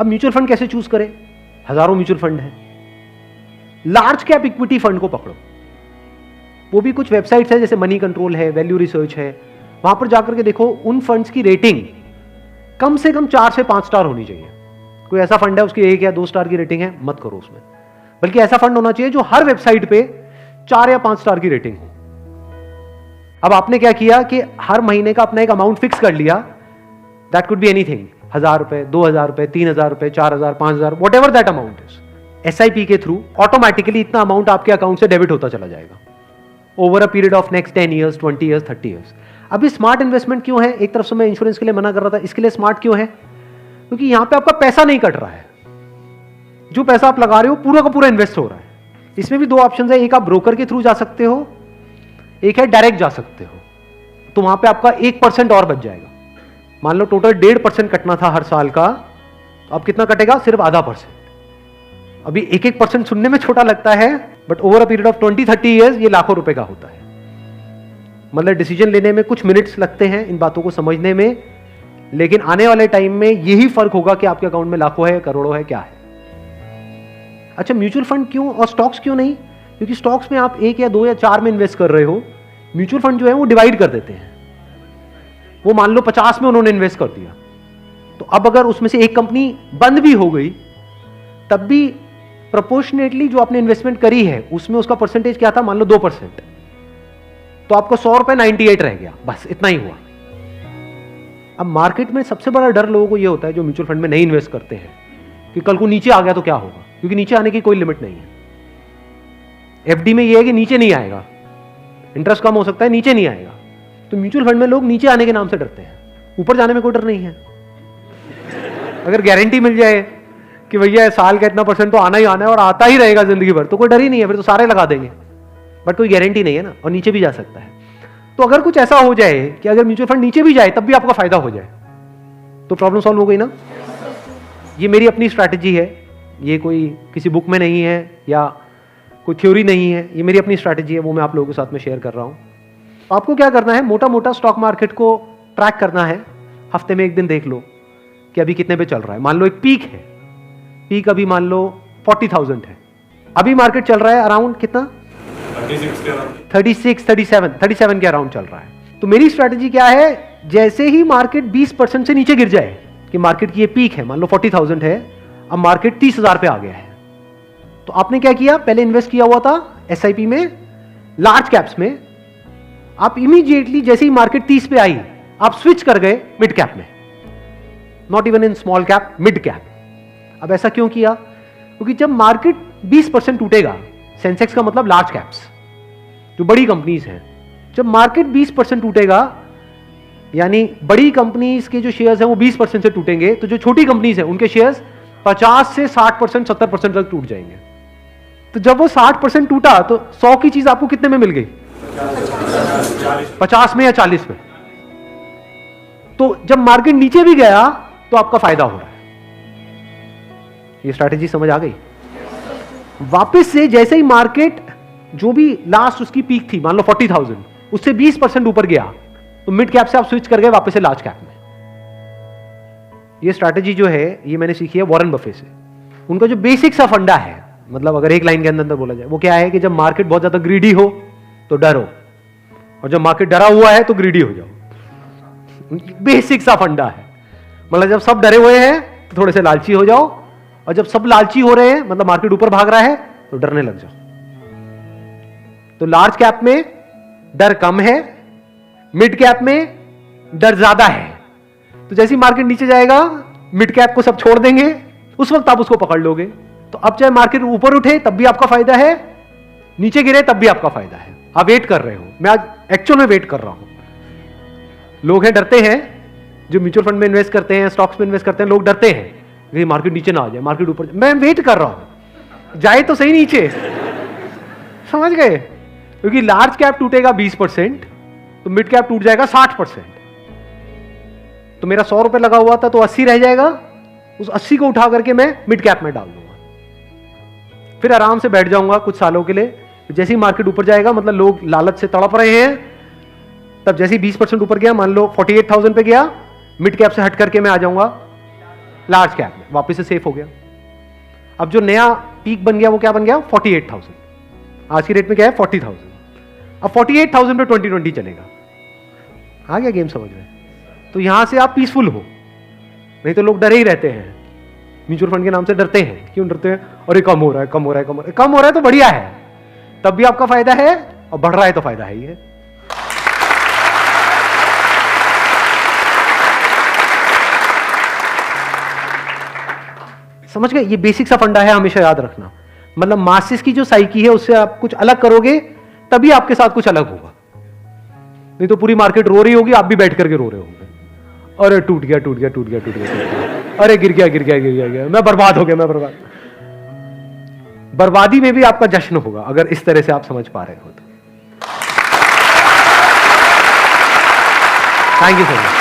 अब mutual fund कैसे choose करें? हजारों म्यूचुअल फंड है। लार्ज कैप इक्विटी फंड को पकड़ो। वो भी कुछ वेबसाइट्स है जैसे मनी कंट्रोल है, वैल्यू रिसर्च है, वहां पर जाकर के देखो उन फंड्स की रेटिंग कम से कम 4 से 5 स्टार होनी चाहिए। कोई ऐसा फंड है उसकी 1 या 2 स्टार की रेटिंग है, मत करो उसमें। बल्कि ऐसा फंड होना चाहिए जो हर वेबसाइट पे 4 या 5 स्टार की रेटिंग हो। अब आपने क्या किया कि हर महीने का अपना एक अमाउंट फिक्स कर लिया, दैट कुड बी एनीथिंग, 1000 रुपए, 2000 रुपए, 3000 रुपए, 4000, 5000, what ever that amount is. SIP के थ्रू ऑटोमेटिकली इतना अमाउंट आपके अकाउंट से डेबिट होता चला जाएगा over a period of next 10 years, 20 years, 30 years. अभी स्मार्ट इन्वेस्टमेंट क्यों है? एक तरफ से मैं इंश्योरेंस के लिए मना कर रहा था, इसके लिए स्मार्ट क्यों है? क्योंकि यहां पे आपका पैसा नहीं कट रहा है, जो पैसा आप लगा रहे हो पूरा का पूरा इन्वेस्ट हो रहा है। इसमें भी 2 ऑप्शन है, एक आप ब्रोकर के थ्रू जा सकते हो, एक है डायरेक्ट जा सकते हो। तो वहां पे आपका 1% और बच जाएगा। मान लो टोटल 1.5% कटना था हर साल का, तो अब कितना कटेगा? सिर्फ आधा %। अभी 1% सुनने में छोटा लगता है, but over a period of 20-30 years ये लाखों रुपए का होता है। मतलब डिसीजन लेने में कुछ मिनट्स लगते हैं इन बातों को समझने में, लेकिन आने वाले टाइम में यही फर्क होगा कि आपके अकाउंट में लाखों है, करोड़ों है, क्या है। अच्छा, म्यूचुअल फंड क्यों और स्टॉक्स क्यों नहीं? क्योंकि स्टॉक्स में आप 1 या 2 या 4 में इन्वेस्ट कर रहे हो, म्यूचुअल फंड जो है वो डिवाइड कर देते हैं। वो मान लो 50 में उन्होंने इन्वेस्ट कर दिया, तो अब अगर उसमें से एक कंपनी बंद भी हो गई, तब भी प्रोपोर्शनेटली जो आपने इन्वेस्टमेंट करी है उसमें उसका परसेंटेज क्या था? मान लो 2%, तो आपको 100 रुपए 98 रह गया, बस इतना ही हुआ। अब मार्केट में सबसे बड़ा डर लोगों को यह होता है जो म्यूचुअल फंड में नहीं इन्वेस्ट करते हैं कि कल को नीचे आ गया तो क्या होगा, क्योंकि नीचे आने की कोई लिमिट नहीं है। FD में यह है कि नीचे नहीं आएगा, इंटरेस्ट कम हो सकता है, नीचे नहीं आएगा। तो म्यूचुअल फंड में लोग नीचे आने के नाम से डरते हैं, ऊपर जाने में कोई डर नहीं है। अगर गारंटी मिल जाए कि भैया साल का इतना % तो आना ही आना है और आता ही रहेगा जिंदगी भर, तो कोई डर ही नहीं है, फिर तो सारे लगा देंगे। बट कोई गारंटी नहीं है ना, और नीचे भी जा सकता है। तो अगर कुछ ऐसा हो जाए कि अगर म्यूचुअल फंड नीचे भी जाए तब भी आपका फायदा हो जाए, तो प्रॉब्लम सॉल्व हो गई ना। ये मेरी अपनी स्ट्रैटेजी है, ये कोई किसी बुक में नहीं है या कोई थ्योरी नहीं है, ये मेरी अपनी स्ट्रैटेजी है, वो मैं आप लोगों के साथ में शेयर कर रहा हूं। आपको क्या करना है? मोटा मोटा स्टॉक मार्केट को ट्रैक करना है। हफ्ते में एक दिन देख लो कि अभी कितने पे चल रहा है। मान लो एक पीक है, पीक अभी मान लो 40,000 है, अभी मार्केट चल रहा है अराउंड कितना? 37 के अराउंड चल रहा है। तो मेरी स्ट्रैटेजी क्या है? जैसे ही मार्केट 20% से नीचे गिर जाए, कि मार्केट की ये पीक है, मान लो 40,000 है, अब मार्केट 30,000 पे आ गया है, तो आपने क्या किया? पहले इन्वेस्ट किया हुआ था SIP में, लार्ज कैप्स में, आप इमीडिएटली जैसे ही मार्केट 30 पे आई, आप स्विच कर गए मिड कैप में, not even in small cap, mid cap. अब ऐसा क्यों किया? क्योंकि जब मार्केट 20% टूटेगा, सेंसेक्स का मतलब लार्ज कैप्स जो बड़ी कंपनीज हैं, जब मार्केट 20% टूटेगा, यानी बड़ी कंपनीज के जो शेयर्स हैं वो 20% से टूटेंगे, तो जो छोटी कंपनीज हैं उनके शेयर्स 50 से 60%, 70% तक टूट जाएंगे। तो जब वो 60% टूटा, तो 100 की चीज आपको कितने में मिल गई? 50 में या 40 में। तो जब मार्केट नीचे भी गया तो आपका फायदा हो रहा है। ये स्ट्रैटेजी समझ आ गई? वापस से जैसे ही मार्केट जो भी लास्ट उसकी पीक थी, मान लो 40,000, उससे 20% ऊपर गया, तो मिड कैप से आप स्विच कर गए वापस से लार्ज कैप में। ये स्ट्रैटेजी जो है ये मैंने सीखी है वॉरेन बफे से। उनका जो बेसिक सा फंडा है, मतलब अगर एक लाइन के अंदर बोला जाए, वो क्या है कि जब मार्केट बहुत ज्यादा ग्रीडी हो तो डरो, और जब मार्केट डरा हुआ है तो ग्रीडी हो जाओ। बेसिक सा फंडा है। मतलब जब सब डरे हुए हैं तो थोड़े से लालची हो जाओ, और जब सब लालची हो रहे हैं, मतलब मार्केट ऊपर भाग रहा है, तो डरने लग जाओ। तो लार्ज कैप में डर कम है, मिड कैप में डर ज्यादा है। तो जैसे ही मार्केट नीचे जाएगा, मिड कैप को सब छोड़ देंगे, उस वक्त आप उसको पकड़ लोगे। तो अब चाहे मार्केट ऊपर उठे तब भी आपका फायदा है, नीचे गिरे तब भी आपका फायदा है। आप वेट कर रहे हो, मैं आज एक्चुअल में वेट कर रहा हूं। लोग हैं डरते हैं, जो म्यूचुअल फंड में इन्वेस्ट करते हैं, स्टॉक्स में इन्वेस्ट करते हैं, लोग डरते हैं कि मार्केट नीचे ना आ जाए, मार्केट ऊपर। मैं वेट कर रहा हूं, जाए तो सही नीचे। समझ गए? क्योंकि लार्ज कैप टूटेगा 20%, तो मिड कैप टूट जाएगा 60%। तो मेरा 100 रुपए लगा हुआ था तो 80 रह जाएगा, उस 80 को उठा करके मैं मिड कैप में डाल दूंगा, फिर आराम से बैठ जाऊंगा कुछ सालों के लिए। जैसे ही मार्केट ऊपर जाएगा, मतलब लोग लालच से तड़प रहे हैं, तब जैसे ही 20% ऊपर गया, मान लो 48,000 पे गया, मिड कैप से हट करके मैं आ जाऊंगा लार्ज कैप में वापस से सेफ हो गया। अब जो नया पीक बन गया वो क्या बन गया? 48,000। आज की रेट में क्या है? 40,000। अब 48,000 पे 2020 चलेगा। आ गया गेम समझ में? तो यहां से आप पीसफुल हो, नहीं तो लोग डरे ही रहते हैं, म्यूचुअल फंड के नाम से डरते हैं। क्यों डरते हैं? अरे कम हो रहा है, कम हो रहा है, कम हो रहा है। कम हो रहा है तो बढ़िया है, तब भी आपका फायदा है, और बढ़ रहा है तो फायदा है ही है। समझ गए? ये बेसिक सा फंडा है, हमेशा याद रखना। मतलब मासिस की जो साइकी है उससे आप कुछ अलग करोगे तभी आपके साथ कुछ अलग होगा, नहीं तो पूरी मार्केट रो रही होगी, आप भी बैठ करके रो रहे होंगे। अरे टूट गया, टूट गया, टूट गया, टूट गया, अरे गिर गया, गिर गया, गिर गया, गिर गया, मैं बर्बाद हो गया, मैं बर्बाद। बर्बादी में भी आपका जश्न होगा अगर इस तरह से आप समझ पा रहे हो तो। Thank you so much.